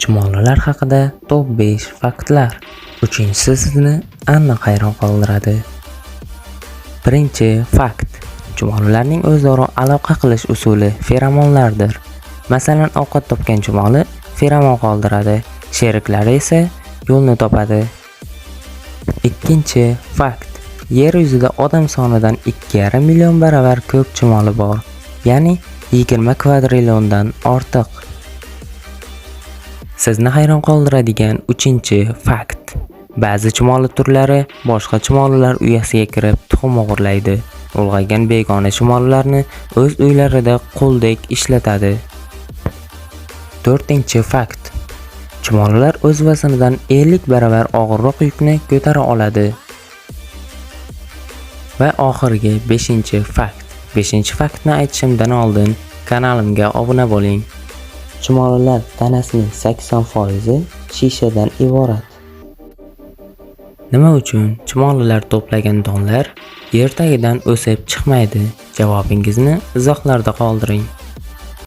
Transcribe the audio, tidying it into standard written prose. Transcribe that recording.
Chumolilar haqida top 5 faktlar. Uchinchisi sizni aniq hayron qoldiradi. Birinchi fakt. Chumolilarning o'zaro aloqa qilish usuli feromonlardir. Masalan, ovqat topgan chumoli feromon qoldiradi, sheriklari esa yo'lni topadi. Ikkinchi fakt. Yer yuzida odam sonidan 2,5 million baravar ko'p chumoli bor, ya'ni 20 kvadrilliondan ortiq. Sizni hayron qoldiradigan uchinchi fakt. Ba'zi chumoli turlari boshqa chumolilar uyasiga kirib tuxum o'g'irlaydi. Ulg'aygan begona chumolilarni o'z uylarida quldek ishlatadi. To'rtinchi fakt. Chumolilar o'z vaznidan 50 baravar og'irroq yukni ko'tara oladi. Va oxirgi 5-fakt. 5-faktni aytishimdan oldin kanalimga obuna bo'ling. Chumolilar tanasining 80% shishadan iborat. Nima uchun chumolilar to'plagan donlar yer tagidan o'sib chiqmaydi? Javobingizni izohlarda qoldiring.